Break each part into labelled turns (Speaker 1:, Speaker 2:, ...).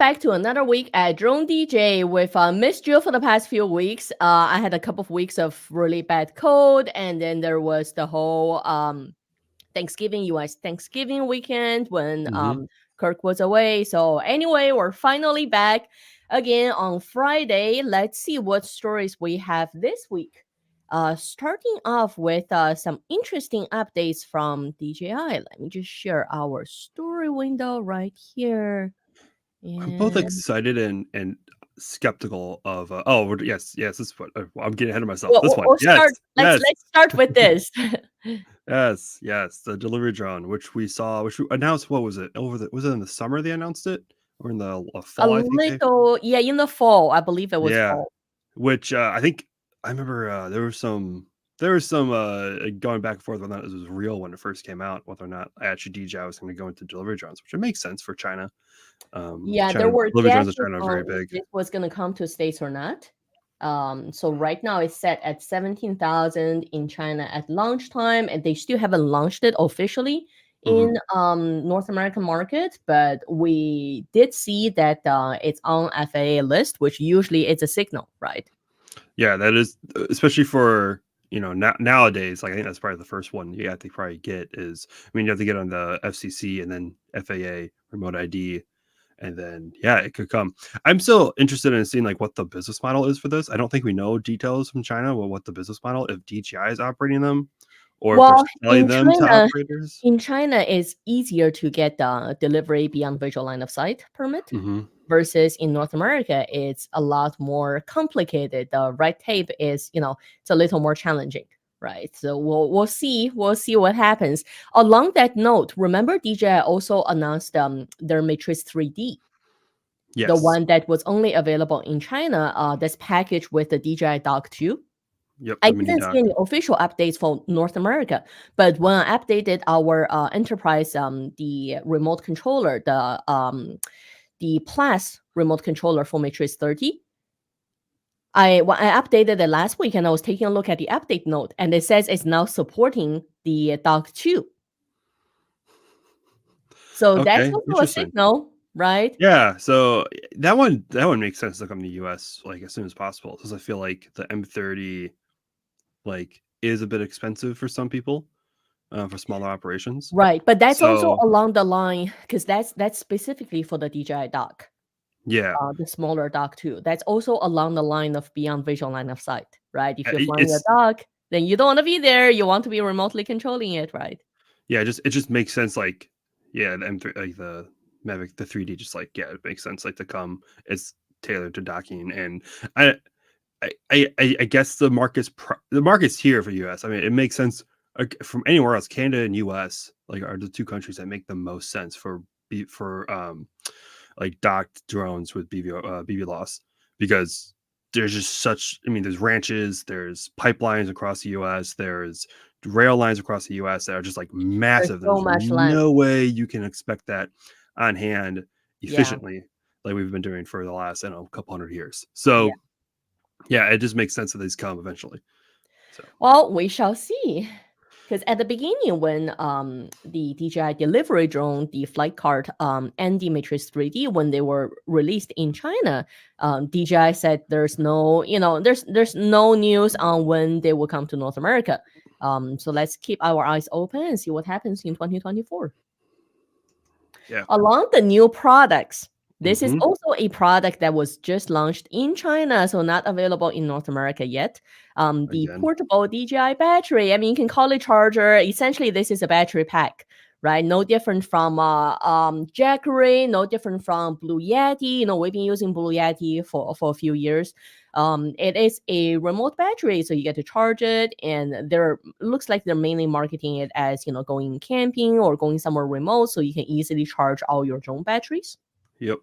Speaker 1: back to another week at DroneDJ with Miss Jill for the past few weeks. I had a couple of weeks of really bad cold, and then there was the whole Thanksgiving, US Thanksgiving weekend when Kirk was away. So anyway, we're finally back again on Friday. Let's see what stories we have this week. Starting off with some interesting updates from DJI. Let me just share our story window right here.
Speaker 2: I'm both
Speaker 1: And
Speaker 2: excited and skeptical of. Yes, this is what I'm getting ahead of myself.
Speaker 1: we'll,
Speaker 2: This
Speaker 1: we'll
Speaker 2: one,
Speaker 1: we'll
Speaker 2: yes,
Speaker 1: start.
Speaker 2: yes,
Speaker 1: Let's start with this.
Speaker 2: yes. The delivery drone, which we announced. What was it? Was it in the summer they announced it, or in the
Speaker 1: A
Speaker 2: fall? I think
Speaker 1: little, yeah, in the fall. I believe it was
Speaker 2: yeah.
Speaker 1: fall.
Speaker 2: Which I think I remember there was some going back and forth whether or not this was real when it first came out, whether or not actually DJI was going to go into delivery drones, which it makes sense for China.
Speaker 1: Yeah, there
Speaker 2: China
Speaker 1: were
Speaker 2: delivery drones in
Speaker 1: guesses
Speaker 2: China are
Speaker 1: on
Speaker 2: very
Speaker 1: if
Speaker 2: big.
Speaker 1: this was going to come to States or not. So right now it's set at 17,000 in China at launch time, and they still haven't launched it officially in North American market. But we did see that it's on FAA list, which usually it's a signal, right?
Speaker 2: Yeah, that is especially for nowadays. Like I think that's probably the first one you have to probably get is. I mean, you have to get on the FCC and then FAA remote ID, and then it could come. I'm still interested in seeing like what the business model is for this. I don't think we know details from China. Well, what the business model, if DJI is operating them, or if they're
Speaker 1: Well,
Speaker 2: selling them to operators.
Speaker 1: in China, it's easier to get the delivery beyond visual line of sight permit. Versus in North America, it's a lot more complicated. The red tape is, it's a little more challenging, right? So we'll see what happens. Along that note, remember DJI also announced their Matrix 3D, the
Speaker 2: Yes.
Speaker 1: one that was only available in China. That's packaged with the DJI Dock 2.
Speaker 2: Yep.
Speaker 1: I
Speaker 2: The mini
Speaker 1: didn't see
Speaker 2: dock.
Speaker 1: any official updates for North America, but when I updated our enterprise, the remote controller, the Plus remote controller for Matrix 30. I updated it last week, and I was taking a look at the update note, and it says it's now supporting the Dock 2. So that's
Speaker 2: Okay,
Speaker 1: also a
Speaker 2: interesting.
Speaker 1: signal, right?
Speaker 2: Yeah, so that one makes sense to come to the US like as soon as possible because I feel like the M30 like is a bit expensive for some people for smaller operations.
Speaker 1: Right, but that's also
Speaker 2: So
Speaker 1: along the line because that's specifically for the DJI Dock,
Speaker 2: yeah,
Speaker 1: the smaller Dock 2. That's also along the line of beyond visual line of sight, right? If you're flying a
Speaker 2: it's
Speaker 1: Dock, then you don't want to be there. You want to be remotely controlling it, right?
Speaker 2: it just makes sense. Like the M3 like the Mavic the 3D just like it makes sense like to come. It's tailored to docking and I I guess the market's here for US. I mean, it makes sense from anywhere else. Canada and US like are the two countries that make the most sense for like docked drones with BB loss because there's just such. I mean, there's ranches, there's pipelines across the US, there's rail lines across the US that are just like
Speaker 1: There's
Speaker 2: massive.
Speaker 1: so
Speaker 2: There's
Speaker 1: much land.
Speaker 2: no way you can expect that on hand
Speaker 1: Yeah.
Speaker 2: efficiently like we've been doing for the last couple hundred years.
Speaker 1: Yeah.
Speaker 2: So yeah, it just makes sense that these come eventually. So
Speaker 1: Well, we shall see. Because at the beginning, when the DJI delivery drone, the flight cart, and the Matrix 3D, when they were released in China, DJI said there's no, there's no news on when they will come to North America. So let's keep our eyes open and see what happens in 2024.
Speaker 2: yeah.
Speaker 1: Along the new products, this is
Speaker 2: Mm-hmm.
Speaker 1: also a product that was just launched in China, so not available in North America yet. The
Speaker 2: Again.
Speaker 1: portable DJI battery. I mean, you can call it charger. Essentially, this is a battery pack, right? No different from Jackery, no different from Blue Yeti. We've been using Blue Yeti for a few years. It is a remote battery, so you get to charge it, and looks like they're mainly marketing it as going camping or going somewhere remote, so you can easily charge all your drone batteries.
Speaker 2: Yep.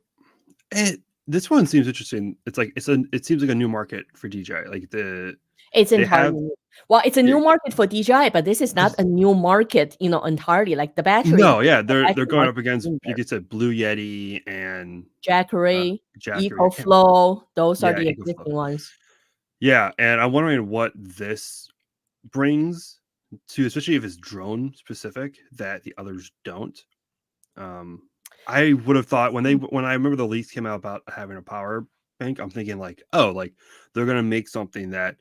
Speaker 2: And this one seems interesting. It's like it seems like a new market for DJI. Like
Speaker 1: It's
Speaker 2: they
Speaker 1: entirely
Speaker 2: have
Speaker 1: new. Well, it's a
Speaker 2: yeah,
Speaker 1: new market for DJI, but this is not a new market, entirely. Like the battery,
Speaker 2: no, yeah,
Speaker 1: the
Speaker 2: they're
Speaker 1: battery
Speaker 2: going
Speaker 1: market
Speaker 2: up
Speaker 1: is
Speaker 2: against
Speaker 1: in
Speaker 2: you
Speaker 1: there.
Speaker 2: could say Blue Yeti and
Speaker 1: Jackery,
Speaker 2: Jackery. I can't
Speaker 1: EcoFlow, those are
Speaker 2: yeah,
Speaker 1: the
Speaker 2: EcoFlow.
Speaker 1: existing ones.
Speaker 2: Yeah, and I'm wondering what this brings to, especially if it's drone specific that the others don't. Um, I would have thought when I remember the leaks came out about having a power bank, I'm thinking like, oh, like they're gonna make something that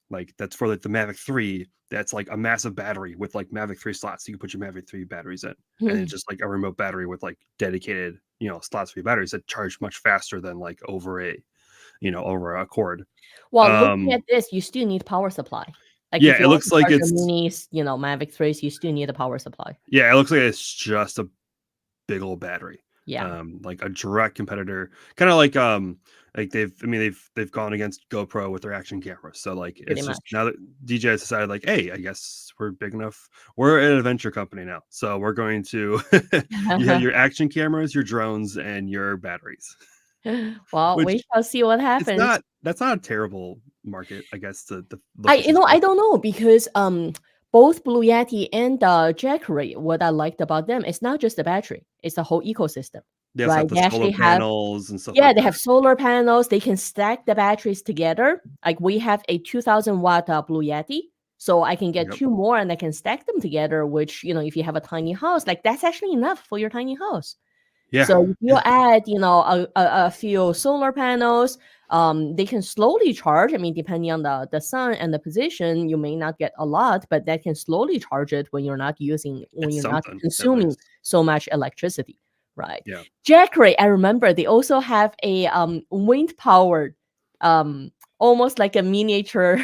Speaker 2: like that's for like the Mavic 3 that's like a massive battery with like Mavic 3 slots. You can put your Mavic 3 batteries in. And it's just like a remote battery with like dedicated, slots for your batteries that charge much faster than like over a cord.
Speaker 1: Well, looking
Speaker 2: Um
Speaker 1: at this, you still need power supply. Like
Speaker 2: yeah,
Speaker 1: if
Speaker 2: it
Speaker 1: you want
Speaker 2: looks
Speaker 1: to
Speaker 2: like
Speaker 1: charge your
Speaker 2: it's
Speaker 1: minis, Mavic 3s, you still need a power supply.
Speaker 2: yeah, it looks like it's just a big old battery.
Speaker 1: Yeah,
Speaker 2: Like a direct competitor, kind of like they've gone against GoPro with their action cameras. So like
Speaker 1: pretty
Speaker 2: it's just
Speaker 1: much.
Speaker 2: now that DJI has decided like, hey, I guess we're big enough. We're an adventure company now, so we're going to you have your action cameras, your drones, and your batteries.
Speaker 1: Well,
Speaker 2: Which
Speaker 1: we shall see what
Speaker 2: it's
Speaker 1: happens.
Speaker 2: not that's not a terrible market, I guess, to look at these
Speaker 1: I
Speaker 2: places.
Speaker 1: don't know because both Blue Yeti and Jackery, what I liked about them is not just the battery; it's the whole ecosystem,
Speaker 2: They also
Speaker 1: right?
Speaker 2: have the
Speaker 1: They
Speaker 2: solar
Speaker 1: actually have
Speaker 2: panels and stuff
Speaker 1: Yeah,
Speaker 2: like
Speaker 1: they
Speaker 2: that.
Speaker 1: have solar panels. They can stack the batteries together. Like we have a 2000-watt Blue Yeti, so I can get
Speaker 2: Yep.
Speaker 1: two more and I can stack them together. Which if you have a tiny house, like that's actually enough for your tiny house.
Speaker 2: Yeah.
Speaker 1: So if you
Speaker 2: Yeah.
Speaker 1: add, a few solar panels, they can slowly charge. I mean, depending on the sun and the position, you may not get a lot, but that can slowly charge it when
Speaker 2: It's
Speaker 1: you're not
Speaker 2: something at
Speaker 1: consuming
Speaker 2: least.
Speaker 1: so much electricity, right?
Speaker 2: Yeah.
Speaker 1: Jackery, I remember they also have a wind powered, almost like a miniature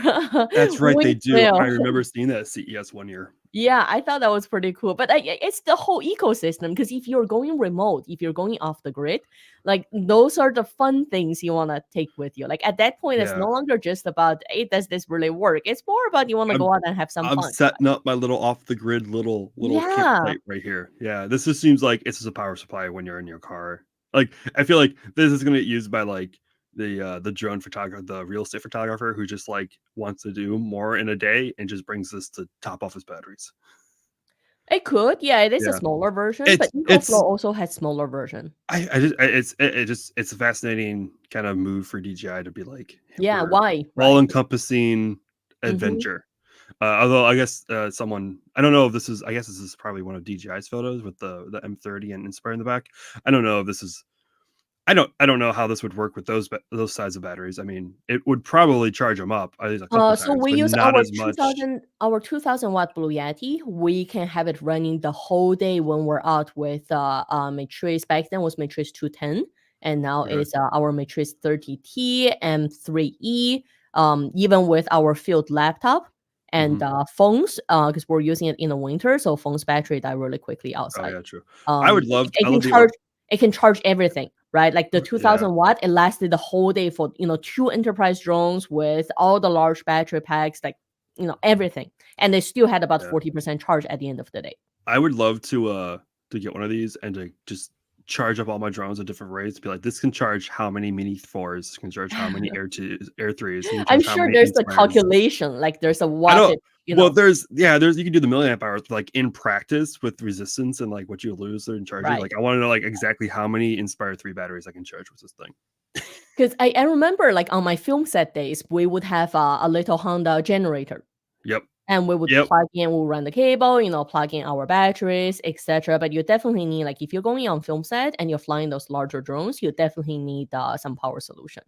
Speaker 2: That's right, they do. I
Speaker 1: windmill.
Speaker 2: remember seeing that at CES one year.
Speaker 1: Yeah, I thought that was pretty cool. But it's the whole ecosystem because if you're going remote, if you're going off the grid, like those are the fun things you want to take with you. Like at that point, it's
Speaker 2: Yeah.
Speaker 1: no longer just about, hey, does this really work? It's more about you want to
Speaker 2: I'm
Speaker 1: go out and have some
Speaker 2: I'm
Speaker 1: fun.
Speaker 2: setting up my little off the grid little
Speaker 1: Yeah.
Speaker 2: campsite right here. Yeah, this just seems like it's just a power supply when you're in your car. Like I feel like this is gonna get used by like the drone photographer, the real estate photographer who just like wants to do more in a day and just brings this to top off his batteries.
Speaker 1: It could. Yeah, it is a
Speaker 2: Yeah.
Speaker 1: smaller version, but
Speaker 2: It's
Speaker 1: EcoFlow also has smaller version.
Speaker 2: it's a fascinating kind of move for DJI to be like
Speaker 1: Yeah,
Speaker 2: we're
Speaker 1: why?
Speaker 2: all
Speaker 1: Right.
Speaker 2: encompassing
Speaker 1: Mm-hmm.
Speaker 2: adventure. Although I guess someone I don't know if this is I guess this is probably one of DJI's photos with the M30 and Inspire in the back. I don't know if this is I don't know how this would work with those size of batteries. I mean, it would probably charge them up at least a couple
Speaker 1: So
Speaker 2: times,
Speaker 1: we
Speaker 2: but
Speaker 1: use
Speaker 2: not as much.
Speaker 1: our 2000-watt Blue Yeti. We can have it running the whole day when we're out with Matrice. Back then was Matrice 210, and now
Speaker 2: Okay.
Speaker 1: it's our Matrice 30T and 3E. Even with our field laptop and
Speaker 2: Hmm.
Speaker 1: phones, because we're using it in the winter, so phones battery die really quickly
Speaker 2: Oh
Speaker 1: outside.
Speaker 2: yeah, true. I would love
Speaker 1: It
Speaker 2: I
Speaker 1: can
Speaker 2: love the ele-
Speaker 1: charge. It can charge everything, right? Like the
Speaker 2: yeah
Speaker 1: 2000-watt, it lasted the whole day for two enterprise drones with all the large battery packs, like everything, and they still had about
Speaker 2: yeah.
Speaker 1: 40% charge at the end of the day.
Speaker 2: I would love to get one of these and to just charge up all my drones at different rates. Be like, this can charge how many Mini 4s, can charge how many Air 3s, can
Speaker 1: I'm
Speaker 2: charge how
Speaker 1: sure
Speaker 2: many
Speaker 1: there's the
Speaker 2: Inspires.
Speaker 1: calculation, like there's a
Speaker 2: I don't.
Speaker 1: wattage,
Speaker 2: Well, there's you can do the milliamp hours like in practice with resistance and like what you lose in charging.
Speaker 1: right?
Speaker 2: Like I want to know like exactly how many Inspire 3 batteries I can charge with this thing.
Speaker 1: Because I remember like on my film set days, we would have a little Honda generator.
Speaker 2: Yep.
Speaker 1: And we would
Speaker 2: Yep.
Speaker 1: plug in, we'll run the cable, plug in our batteries, etc. But you definitely need, like, if you're going on film set and you're flying those larger drones, you definitely need some power solution.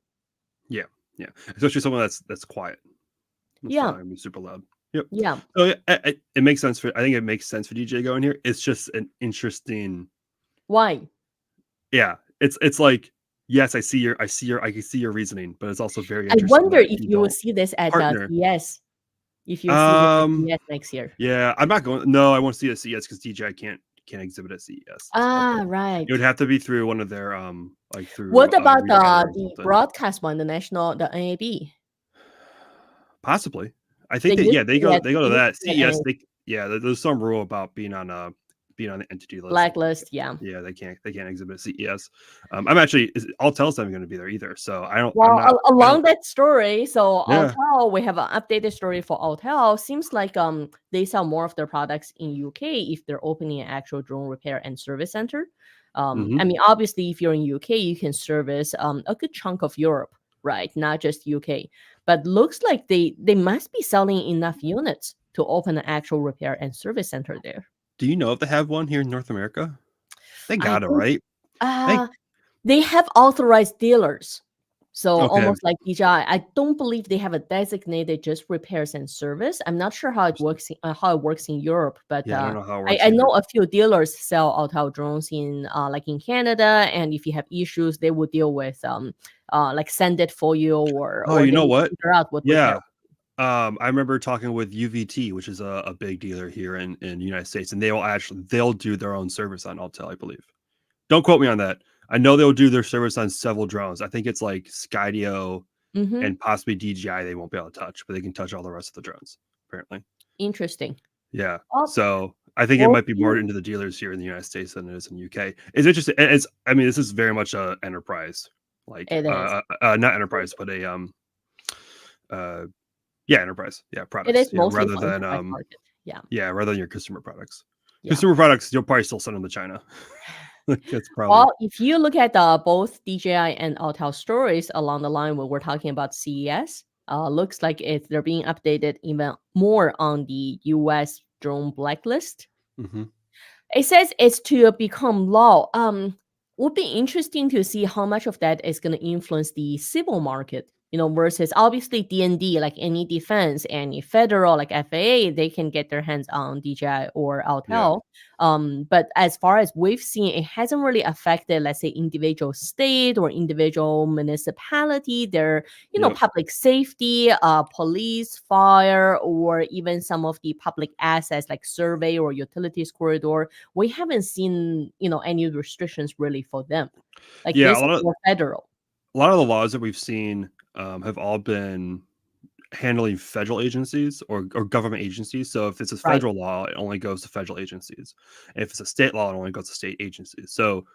Speaker 2: Yeah. Yeah. Especially someone that's quiet. That's not
Speaker 1: Yeah,
Speaker 2: gonna be super loud. Yep.
Speaker 1: yeah.
Speaker 2: So it makes sense for. I think it makes sense for DJ going here. It's just an interesting.
Speaker 1: Why?
Speaker 2: Yeah. It's like yes, I can see your reasoning, but it's also very
Speaker 1: I
Speaker 2: interesting
Speaker 1: wonder
Speaker 2: that
Speaker 1: if
Speaker 2: you
Speaker 1: you will
Speaker 2: don't
Speaker 1: see this at
Speaker 2: partner.
Speaker 1: CES. If you'll see this at
Speaker 2: Um.
Speaker 1: CES next year.
Speaker 2: Yeah, I'm not going. No, I won't see it at CES because DJI can't exhibit at CES.
Speaker 1: Ah,
Speaker 2: It would
Speaker 1: right.
Speaker 2: have to be through one of their like
Speaker 1: What
Speaker 2: through
Speaker 1: about
Speaker 2: Regather or
Speaker 1: the
Speaker 2: something.
Speaker 1: broadcast one, the NAB?
Speaker 2: Possibly. I
Speaker 1: They
Speaker 2: think that
Speaker 1: used
Speaker 2: yeah,
Speaker 1: to be
Speaker 2: they go to
Speaker 1: they used
Speaker 2: that
Speaker 1: to be at
Speaker 2: CES.
Speaker 1: NAB.
Speaker 2: There's some rule about being on the entity list.
Speaker 1: Blacklist, yeah.
Speaker 2: Yeah, they can't exhibit at CES. I'm actually Autel's not going to be there either. So I'm
Speaker 1: Well,
Speaker 2: not I
Speaker 1: along
Speaker 2: don't
Speaker 1: that story, so
Speaker 2: yeah.
Speaker 1: Autel, we have an updated story for Autel. Seems like they sell more of their products in UK if they're opening an actual drone repair and service center.
Speaker 2: Hmm.
Speaker 1: I mean, obviously, if you're in UK, you can service a good chunk of Europe, right? Not just UK. But looks like they must be selling enough units to open an actual repair and service center there.
Speaker 2: Do you know if they have one here in North America? They
Speaker 1: I
Speaker 2: got it
Speaker 1: think
Speaker 2: right. I
Speaker 1: They have authorized dealers. So
Speaker 2: okay.
Speaker 1: almost like DJI. I don't believe they have a designated just repairs and service. I'm not sure how it works in Europe, but
Speaker 2: Yeah, I don't know how it
Speaker 1: I,
Speaker 2: works
Speaker 1: I know
Speaker 2: either.
Speaker 1: a few dealers sell Autel drones in like in Canada, and if you have issues, they will deal with like send it for you, or
Speaker 2: Oh, you
Speaker 1: they
Speaker 2: know
Speaker 1: will
Speaker 2: what?
Speaker 1: figure out what repair.
Speaker 2: Yeah. I remember talking with UVT, which is a big dealer here in the United States, and they'll do their own service on Autel, I believe. Don't quote me on that. I know they'll do their service on several drones. I think it's like Skydio
Speaker 1: Mm-hmm.
Speaker 2: and possibly DJI they won't be able to touch, but they can touch all the rest of the drones, apparently.
Speaker 1: Interesting.
Speaker 2: Yeah.
Speaker 1: Oh,
Speaker 2: So I think it
Speaker 1: well,
Speaker 2: might be more into the dealers here in the United States than it is in the UK. It's interesting. I mean, this is very much a enterprise, like
Speaker 1: it is.
Speaker 2: not enterprise, but a uh yeah, enterprise. Yeah,
Speaker 1: It
Speaker 2: products.
Speaker 1: is
Speaker 2: You know,
Speaker 1: mostly
Speaker 2: rather
Speaker 1: for
Speaker 2: than
Speaker 1: enterprise market. Yeah.
Speaker 2: yeah, rather than your consumer products.
Speaker 1: Yeah.
Speaker 2: Consumer products, you'll probably still send them to China. Like that's probably
Speaker 1: Well, if you look at both DJI and Autel stories along the line when we're talking about CES, looks like they're being updated even more on the US drone blacklist.
Speaker 2: Mhm.
Speaker 1: It says it's to become law. Would be interesting to see how much of that is going to influence the civil market, versus obviously DND, like any defense, any federal, like FAA, they can get their hands on DJI or
Speaker 2: Yeah.
Speaker 1: Autel. But as far as we've seen, it hasn't really affected, let's say, individual state or individual municipality, their
Speaker 2: Yep.
Speaker 1: public safety, police, fire, or even some of the public assets like survey or utilities corridor. We haven't seen, any restrictions really for them. Like
Speaker 2: Yeah,
Speaker 1: this is more federal.
Speaker 2: a lot of the laws that we've seen have all been handling federal agencies or government agencies. So if it's a
Speaker 1: Right.
Speaker 2: federal law, it only goes to federal agencies. If it's a state law, it only goes to state agencies. So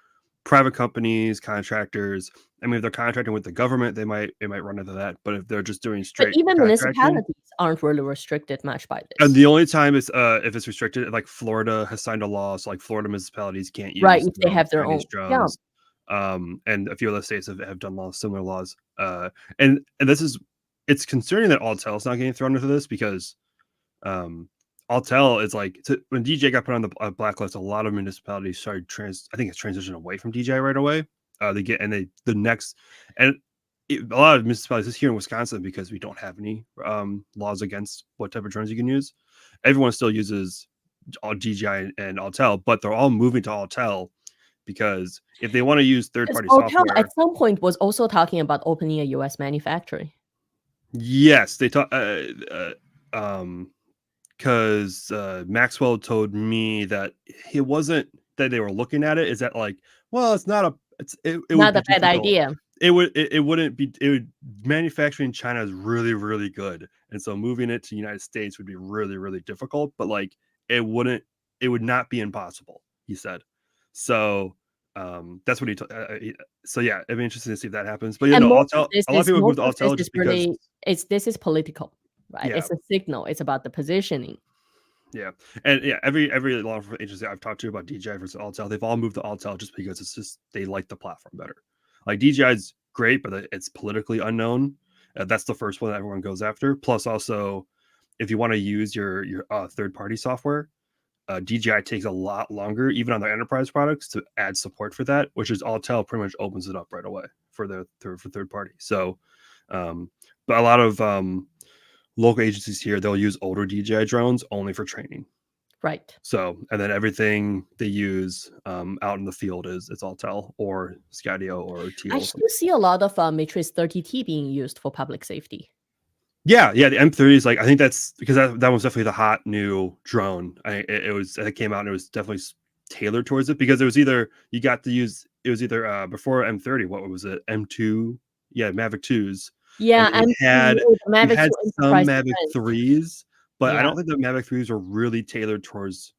Speaker 2: private companies, contractors, I mean, if they're contracting with the government, they might run into that. But if they're just doing
Speaker 1: But
Speaker 2: straight
Speaker 1: even
Speaker 2: contracting,
Speaker 1: municipalities aren't really restricted much by
Speaker 2: and
Speaker 1: this.
Speaker 2: the only time is if it's restricted, like Florida has signed a law, so like Florida municipalities can't
Speaker 1: Right,
Speaker 2: use
Speaker 1: if they have their
Speaker 2: Chinese
Speaker 1: own. Yeah.
Speaker 2: drones. And a few other states have done similar laws. And this is it's concerning that Autel is not getting thrown into this because um Autel is like when DJ got put on the blacklist, a lot of municipalities started I think it's transitioned away from DJI right away. They get and they the next and a lot of municipalities just here in Wisconsin because we don't have any laws against what type of drones you can use. Everyone still uses all DJI and Autel, but they're all moving to Autel because if they want to use third
Speaker 1: Because
Speaker 2: party
Speaker 1: Autel
Speaker 2: software,
Speaker 1: at some point was also talking about opening a US manufacturing.
Speaker 2: yes, they talk. Because Maxwell told me that it wasn't that they were looking at it. Is that like, well, it's not a. It would
Speaker 1: Not
Speaker 2: be
Speaker 1: a bad
Speaker 2: difficult.
Speaker 1: idea.
Speaker 2: It wouldn't be. It would manufacturing in China is really really good, and so moving it to the United States would be really really difficult. But like, it wouldn't. It would not be impossible. He said. So that's what so yeah, it'd be interesting to see if that happens. But yeah,
Speaker 1: And
Speaker 2: no, Autel. A lot of people move
Speaker 1: most
Speaker 2: to
Speaker 1: of this
Speaker 2: Autel
Speaker 1: is
Speaker 2: just because.
Speaker 1: really this is political, right?
Speaker 2: Yeah,
Speaker 1: It's a signal. It's about the positioning.
Speaker 2: yeah, and yeah, every law enforcement agency I've talked to about DJI versus Autel, they've all moved to Autel just because it's just they like the platform better. Like DJI is great, but it's politically unknown. That's the first one that everyone goes after. Plus, also, if you want to use your third party software, DJI takes a lot longer, even on their enterprise products, to add support for that. Which is Autel pretty much opens it up right away for for third party. So, but a lot of local agencies here, they'll use older DJI drones only for training.
Speaker 1: Right.
Speaker 2: So, and then everything they use out in the field is it's Autel or Skydio or
Speaker 1: I
Speaker 2: Teal.
Speaker 1: still see a lot of Matrix 30T being used for public safety.
Speaker 2: Yeah, the M30 is like I think that's because that was definitely the hot new drone. It came out and it was definitely tailored towards it because it was either you got to use it was either before M30, what was it, M2, yeah, Mavic 2s, and
Speaker 1: Yeah,
Speaker 2: then
Speaker 1: the
Speaker 2: you
Speaker 1: Mavic
Speaker 2: had
Speaker 1: 2
Speaker 2: some
Speaker 1: Enterprise
Speaker 2: Mavic
Speaker 1: Defense.
Speaker 2: 3s, but I
Speaker 1: Yeah,
Speaker 2: don't think the Mavic 3s were really tailored towards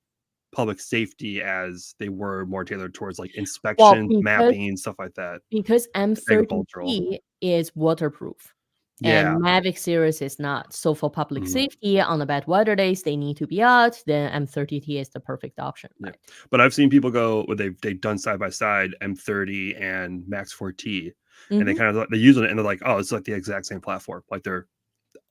Speaker 2: public safety as they were more tailored towards like
Speaker 1: well,
Speaker 2: inspection, mapping, stuff like that,
Speaker 1: because
Speaker 2: agricultural.
Speaker 1: M30T is waterproof
Speaker 2: Yeah.
Speaker 1: and Mavic series is not. So for public
Speaker 2: Mhm.
Speaker 1: safety on the bad weather days, they need to be out. Then M30T is the perfect option,
Speaker 2: Yeah.
Speaker 1: right?
Speaker 2: But I've seen people go where they've done side by side M30 and Max 4T, and they
Speaker 1: Hmm.
Speaker 2: kind of they use it and they're like, oh, it's like the exact same platform. Like they're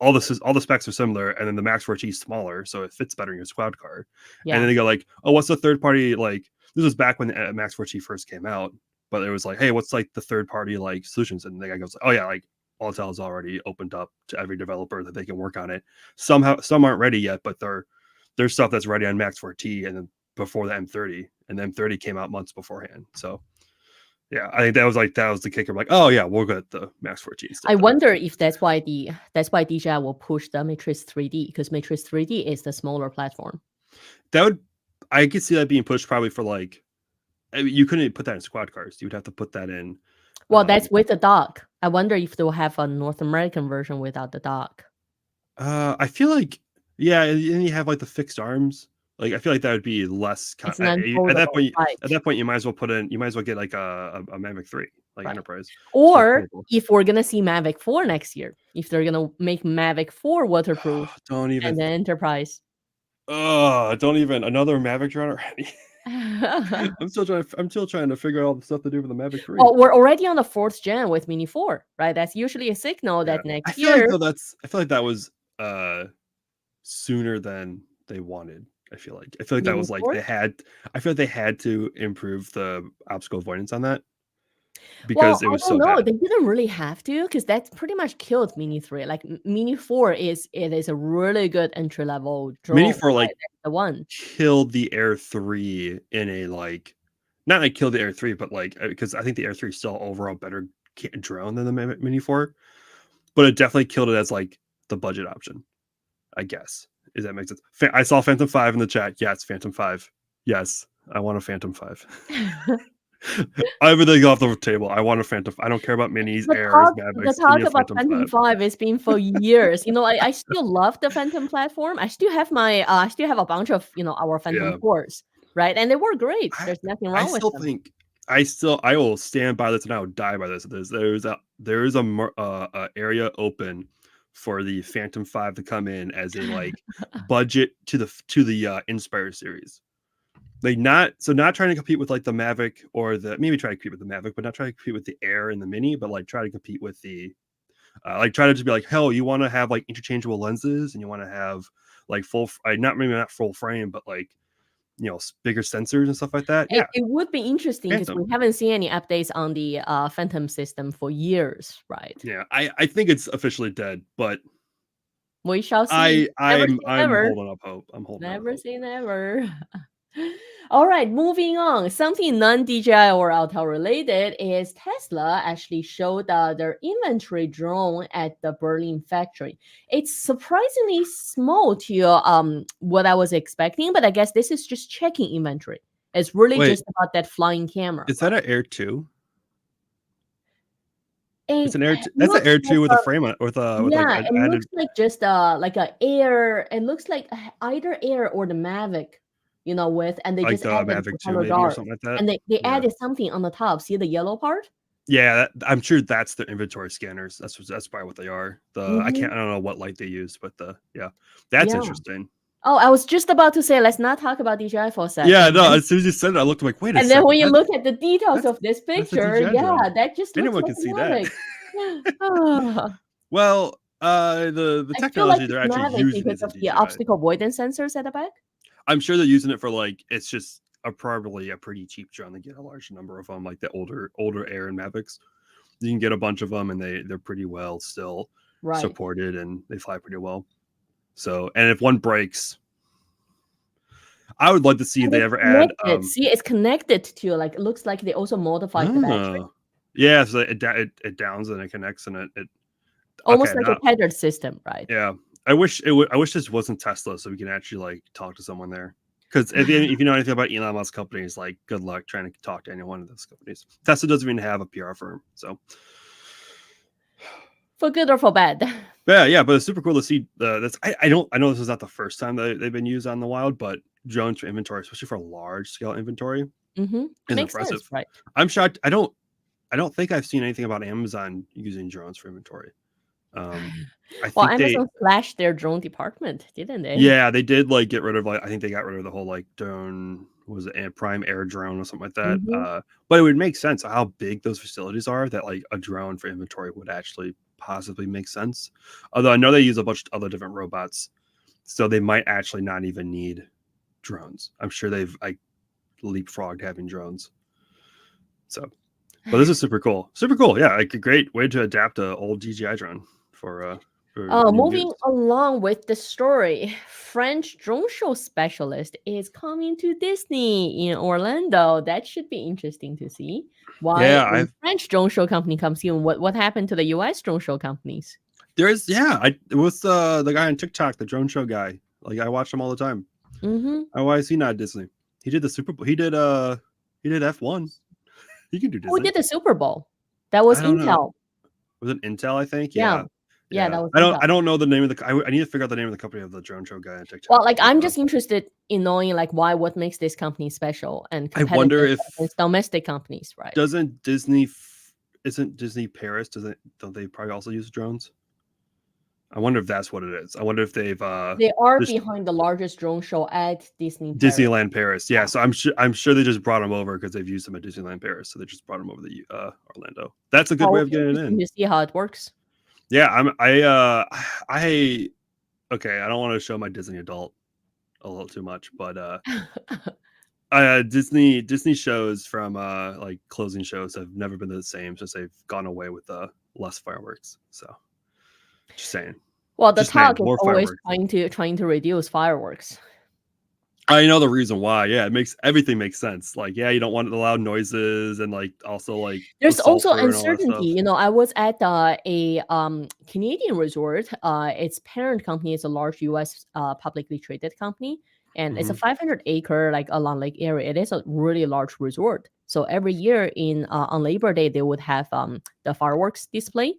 Speaker 2: all the specs are similar, and then the Max 4T is smaller, so it fits better in your squad car. And
Speaker 1: Yeah.
Speaker 2: then they go like, oh, what's the third party like? This was back when Max 4T first came out. but it was like, hey, what's like the third party like solutions? And the guy goes, oh yeah, like Autel has already opened up to every developer that they can work on it. Some aren't ready yet, but there's stuff that's ready on Max 4T and then before the M30, and the M30 came out months beforehand. So yeah, I think that was the kicker. Like, oh yeah, we'll get the Max 14 stuff.
Speaker 1: I wonder if that's why DJI will push the Matrix 3D, because Matrix 3D is the smaller platform.
Speaker 2: I could see that being pushed probably for like, I mean, you couldn't put that in squad cars. You would have to put that in.
Speaker 1: Well, that's with the dock. I wonder if they'll have a North American version without the dock.
Speaker 2: I feel like, yeah, and you have like the fixed arms. Like, I feel like that would be less. At that point, you might as well get like a Mavic 3, like Enterprise.
Speaker 1: Or if we're gonna see Mavic 4 next year, if they're gonna make Mavic 4 waterproof,
Speaker 2: don't even,
Speaker 1: and then Enterprise.
Speaker 2: Don't even another Mavic drone already. I'm still trying to figure out all the stuff to do for the Mavic 3.
Speaker 1: Well, we're already on the 4th gen with Mini 4, right? That's usually a signal that next year.
Speaker 2: I feel like that was sooner than they wanted. I feel like that was like I feel like they had to improve the obstacle avoidance on that, because it was so bad.
Speaker 1: They didn't really have to, because that's pretty much killed Mini 3. Like Mini 4 is a really good entry level drone.
Speaker 2: Mini 4 like
Speaker 1: the one
Speaker 2: killed the Air 3 in a like, not like killed the Air 3, but like, because I think the Air 3 is still overall better drone than the Mini 4, but it definitely killed it as like the budget option, I guess. Does that make sense? I saw Phantom 5 in the chat. Yes, Phantom 5. Yes, I want a Phantom 5. Everything off the table. I want a Phantom. I don't care about minis, airs, Mavics.
Speaker 1: The talk about Phantom 5 has been for years. I still love the Phantom platform. I still have a bunch of our Phantom 4s, right? And they work great. There's nothing wrong with them.
Speaker 2: I will stand by this, and I will die by this. There is a area open for the Phantom 5 to come in as a like budget to the Inspire series. Like not trying to compete with like the Mavic, or maybe try to compete with the Mavic, but not try to compete with the Air and the Mini, but like try to compete with the like try to just be like, hell, you want to have like interchangeable lenses, and you want to have like not full frame, but like bigger sensors and stuff like that. Yeah,
Speaker 1: it would be interesting, because we haven't seen any updates on the Phantom system for years, right?
Speaker 2: Yeah, I think it's officially dead, but
Speaker 1: we shall see.
Speaker 2: I'm holding up hope.
Speaker 1: Never say never. All right, moving on. Something non-DJI or Autel related is Tesla actually showed their inventory drone at the Berlin factory. It's surprisingly small to what I was expecting, but I guess this is just checking inventory. It's really just about that flying camera.
Speaker 2: Is that an Air 2? It's an Air. That's an Air 2 with a frame on it.
Speaker 1: It looks like just like an Air. It looks like either Air or the Mavic. And they
Speaker 2: like
Speaker 1: just
Speaker 2: added Mavic 2 maybe or something like that.
Speaker 1: And they added something on the top. See the yellow part?
Speaker 2: Yeah, I'm sure that's the inventory scanners. That's probably what they are. I don't know what light they use, but that's interesting.
Speaker 1: Oh, I was just about to say, let's not talk about DJI for a second.
Speaker 2: Yeah, no, as soon as you said it, I looked like, wait a second.
Speaker 1: And then when you look at the details of this picture, that just
Speaker 2: anyone
Speaker 1: looks
Speaker 2: can
Speaker 1: like
Speaker 2: see that. Well, the technology they're actually using
Speaker 1: because of the obstacle avoidance sensors at the back.
Speaker 2: I'm sure they're using it for like, it's just probably a pretty cheap drone to get a large number of them, like the older Air and Mavics. You can get a bunch of them, and they're pretty well still supported, and they fly pretty well. So, and if one breaks, I would like to see if they ever add.
Speaker 1: See, it's connected to like, it looks like they also modified the battery.
Speaker 2: Yeah, so it downs and it connects, and it
Speaker 1: almost like a tethered system, right?
Speaker 2: Yeah. I wish this wasn't Tesla, so we can actually like talk to someone there. Because if you know anything about Elon Musk companies, like good luck trying to talk to any one of those companies. Tesla doesn't even have a PR firm, so
Speaker 1: for good or for bad.
Speaker 2: Yeah, but it's super cool to see. I know this is not the first time that they've been used on the wild, but drones for inventory, especially for large scale inventory, is impressive.
Speaker 1: Sense, right?
Speaker 2: I'm shocked. I don't think I've seen anything about Amazon using drones for inventory.
Speaker 1: Amazon slashed their drone department, didn't they?
Speaker 2: Yeah, they did like get rid of I think they got rid of the whole like drone, was it Prime Air drone or something like that. But it would make sense how big those facilities are, that like a drone for inventory would actually possibly make sense. Although I know they use a bunch of other different robots, so they might actually not even need drones. I'm sure they've like leapfrogged having drones. So But this is super cool. Super cool. Yeah, like a great way to adapt an old DJI drone for new
Speaker 1: Moving
Speaker 2: use.
Speaker 1: along with the story, French drone show specialist is coming to Disney in Orlando. That should be interesting to see. Why
Speaker 2: Yeah,
Speaker 1: a
Speaker 2: I've
Speaker 1: French drone show company comes here? What happened to the US drone show companies?
Speaker 2: there's yeah, it was the guy on TikTok, the drone show guy. Like I watch him all the time.
Speaker 1: Mm-hmm.
Speaker 2: Why is he not at Disney? He did the Super Bowl. He did F1. He can do
Speaker 1: Who
Speaker 2: Disney.
Speaker 1: did the Super Bowl? That was
Speaker 2: I don't know.
Speaker 1: Intel.
Speaker 2: Was it Intel? I think.
Speaker 1: Yeah,
Speaker 2: Yeah,
Speaker 1: yeah,
Speaker 2: yeah.
Speaker 1: that was
Speaker 2: I
Speaker 1: Intel.
Speaker 2: don't know the name of the. I need to figure out the name of the company of the drone show guy on
Speaker 1: Well,
Speaker 2: TikTok.
Speaker 1: like
Speaker 2: But
Speaker 1: I'm just interested in knowing like what makes this company special and
Speaker 2: I wonder
Speaker 1: competitive
Speaker 2: if
Speaker 1: against domestic companies, right?
Speaker 2: doesn't Disney isn't Disney Paris? Don't they probably also use drones? I wonder if that's what it is. I wonder if they've
Speaker 1: They are
Speaker 2: just
Speaker 1: behind the largest drone show at Disney Paris.
Speaker 2: Disneyland Paris. Yeah, so I'm sure they just brought him over because they've used him at Disneyland Paris. So they just brought him over to Orlando. That's a good
Speaker 1: That
Speaker 2: way
Speaker 1: will
Speaker 2: of
Speaker 1: be
Speaker 2: getting it
Speaker 1: interesting
Speaker 2: in.
Speaker 1: to see how it works.
Speaker 2: Yeah, I okay. I don't want to show my Disney adult a little too much, but Disney shows from like closing shows have never been the same since they've gone away with less fireworks. So just saying.
Speaker 1: Well, the
Speaker 2: Just saying,
Speaker 1: talk is
Speaker 2: more
Speaker 1: always
Speaker 2: fireworks.
Speaker 1: trying to reduce fireworks.
Speaker 2: I know the reason why. Yeah, everything makes sense. Like, yeah, you don't want the loud noises and like also like the
Speaker 1: There's also
Speaker 2: sulfur and all that
Speaker 1: uncertainty.
Speaker 2: stuff.
Speaker 1: You know, I was at a Canadian resort. Its parent company is a large U.S. Publicly traded company, and it's a
Speaker 2: Hmm.
Speaker 1: 500-acre like along lake area. It is a really large resort. So every year in on Labor Day they would have the fireworks display.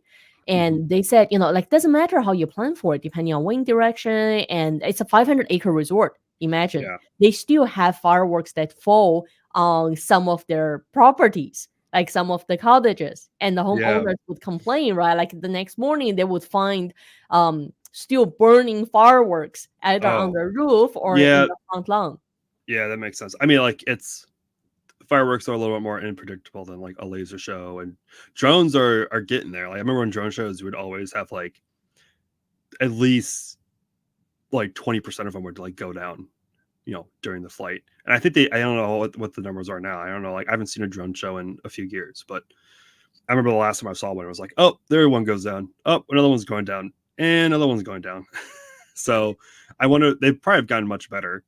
Speaker 2: Hmm.
Speaker 1: And they said, you know, like doesn't matter how you plan for it, depending on wind direction, and it's a 500-acre resort. Imagine
Speaker 2: Yeah,
Speaker 1: they still have fireworks that fall on some of their properties, like some of the cottages, and the
Speaker 2: yeah.
Speaker 1: homeowners would complain, right? Like the next morning they would find still burning fireworks either on
Speaker 2: Oh,
Speaker 1: the roof or in
Speaker 2: yeah,
Speaker 1: the front lawn.
Speaker 2: yeah. That makes sense. I mean, like it's fireworks are a little bit more unpredictable than like a laser show, and drones are getting there. Like I remember when drone shows would always have like at least like 20% of them would like go down, during the flight. And I think I don't know what the numbers are now. I don't know. Like I haven't seen a drone show in a few years, but I remember the last time I saw one, it was like, oh, there one goes down. Oh, another one's going down, and another one's going down. So I wonder they probably have gotten much better,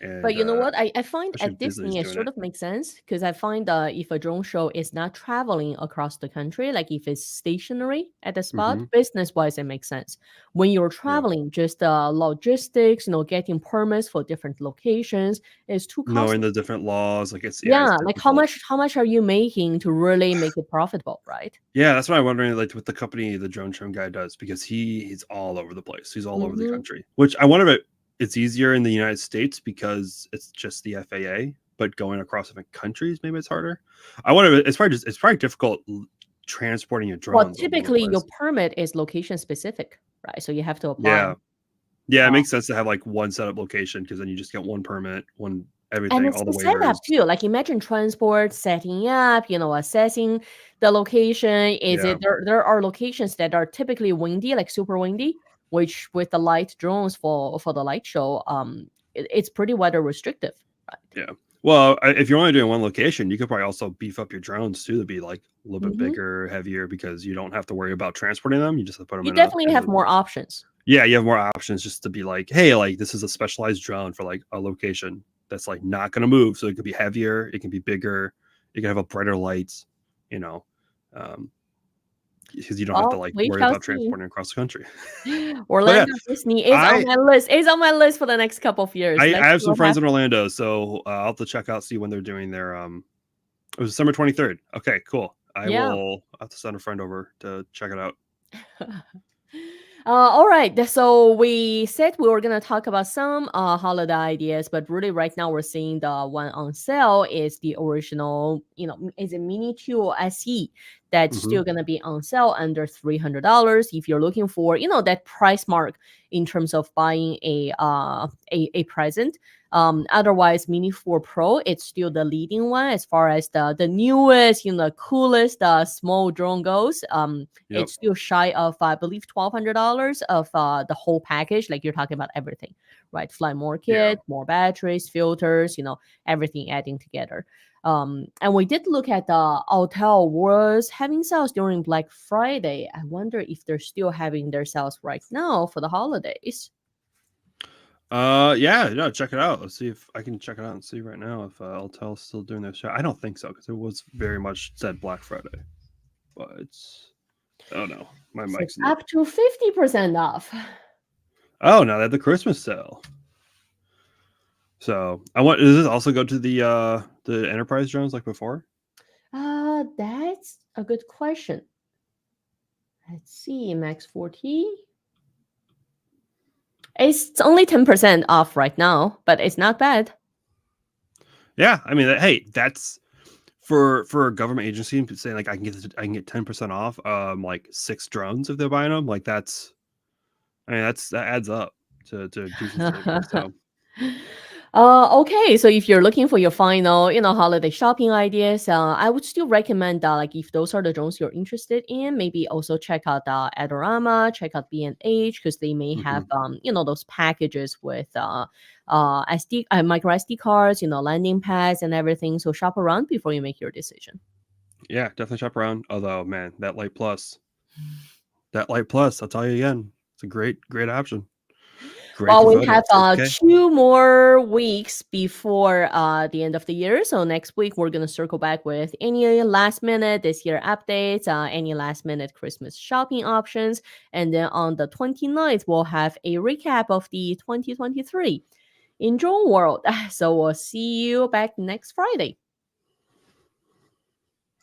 Speaker 1: But
Speaker 2: and
Speaker 1: you know what? I find
Speaker 2: especially
Speaker 1: at
Speaker 2: if Disney's
Speaker 1: Disney it
Speaker 2: doing
Speaker 1: sort
Speaker 2: it.
Speaker 1: of makes sense because I find if a drone show is not traveling across the country, like if it's stationary at the spot,
Speaker 2: Hmm.
Speaker 1: business wise, it makes sense. When you're
Speaker 2: Yeah.
Speaker 1: traveling, just logistics, you know, getting permits for different locations is too
Speaker 2: Knowing
Speaker 1: costly.
Speaker 2: the different laws, like it's
Speaker 1: Yeah, like
Speaker 2: difficult.
Speaker 1: how much are you making to really make it profitable, right?
Speaker 2: Yeah, that's what I'm wondering. Like what the company, the drone show guy does, because he's all over the place. He's all over the
Speaker 1: Hmm.
Speaker 2: country. Which I wonder if it's easier in the United States because it's just the FAA, but going across different countries, maybe it's harder. I wonder if it's probably difficult transporting your
Speaker 1: Well,
Speaker 2: drones all over the
Speaker 1: typically your
Speaker 2: place.
Speaker 1: permit is location specific, right? So you have to apply.
Speaker 2: Yeah, yeah, it
Speaker 1: uh,
Speaker 2: makes sense to have like one setup location because then you just get one permit, one
Speaker 1: And
Speaker 2: everything,
Speaker 1: it's
Speaker 2: all the
Speaker 1: the setup
Speaker 2: waivers.
Speaker 1: too. Like imagine transport, setting up, you know, assessing the location. Is
Speaker 2: Yeah,
Speaker 1: it there are locations that are typically windy, like super windy, which with the light drones for the light show, it's pretty weather restrictive, right?
Speaker 2: yeah. Well, if you're only doing one location, you could probably also beef up your drones too to be like a little bit
Speaker 1: Hmm.
Speaker 2: bigger, heavier, because you don't have to worry about transporting them. You just have to put them
Speaker 1: You
Speaker 2: in a
Speaker 1: definitely have more options.
Speaker 2: yeah. You have more options just to be like, hey, like this is a specialized drone for like a location that's like not going to move, so it could be heavier, it can be bigger, it can have a brighter lights, you know, um, because you don't have to
Speaker 1: Well,
Speaker 2: like
Speaker 1: we
Speaker 2: worry
Speaker 1: shall
Speaker 2: about
Speaker 1: see.
Speaker 2: transporting across the country. But yeah,
Speaker 1: Orlando Disney is on
Speaker 2: I
Speaker 1: my list. Is on my list for the next couple of years.
Speaker 2: I
Speaker 1: Let's
Speaker 2: have
Speaker 1: see
Speaker 2: some
Speaker 1: what
Speaker 2: friends in
Speaker 1: happens.
Speaker 2: Orlando, so I'll have to check out, see when they're doing their it was December 23rd. Okay, cool.
Speaker 1: Yeah.
Speaker 2: I'll have to send a friend over to check it out.
Speaker 1: All right. So we said we were gonna talk about some holiday ideas, but really right now we're seeing the one on sale is the original. You know, is a Mini 2 SE that's
Speaker 2: Hmm.
Speaker 1: still gonna be on sale under $300 if you're looking for that price mark in terms of buying a present. Otherwise, Mini 4 Pro, it's still the leading one as far as the newest, coolest small drone goes.
Speaker 2: Yep.
Speaker 1: It's still shy of, I believe, $1,200 of the whole package. Like you're talking about everything, right? Fly more
Speaker 2: Yeah.
Speaker 1: kit, more batteries, filters, everything adding together. And we did look at the Autel was having sales during Black Friday. I wonder if they're still having their sales right now for the holidays.
Speaker 2: Yeah, no, check it out. Let's see if I can check it out and see right now if Autel's still doing their show. I don't think so because it was very much said Black Friday, but oh no, my
Speaker 1: So
Speaker 2: mic's
Speaker 1: up to 50% off.
Speaker 2: Oh, now they have the Christmas sale. So does this also go to the enterprise drones like before?
Speaker 1: That's a good question. Let's see, Max 40. It's only 10% off right now, but it's not bad.
Speaker 2: Yeah, I mean, hey, that's for a government agency saying like I can get 10% off, like 6 drones if they're buying them. Like that adds up to decent savings. So.
Speaker 1: Okay, so if you're looking for your final, holiday shopping ideas, I would still recommend like if those are the drones you're interested in, maybe also check out Adorama, check out B&H because they may have those packages with micro SD cards, landing pads and everything. So shop around before you make your decision.
Speaker 2: Yeah, definitely shop around. Although, man, that Light Plus, I'll tell you again, it's a great option. Great
Speaker 1: Well, we
Speaker 2: photos.
Speaker 1: have
Speaker 2: Okay.
Speaker 1: 2 more weeks before the end of the year. So next week, we're going to circle back with any last minute this year updates, any last minute Christmas shopping options. And then on the 29th, we'll have a recap of the 2023 in drone world. So we'll see you back next Friday.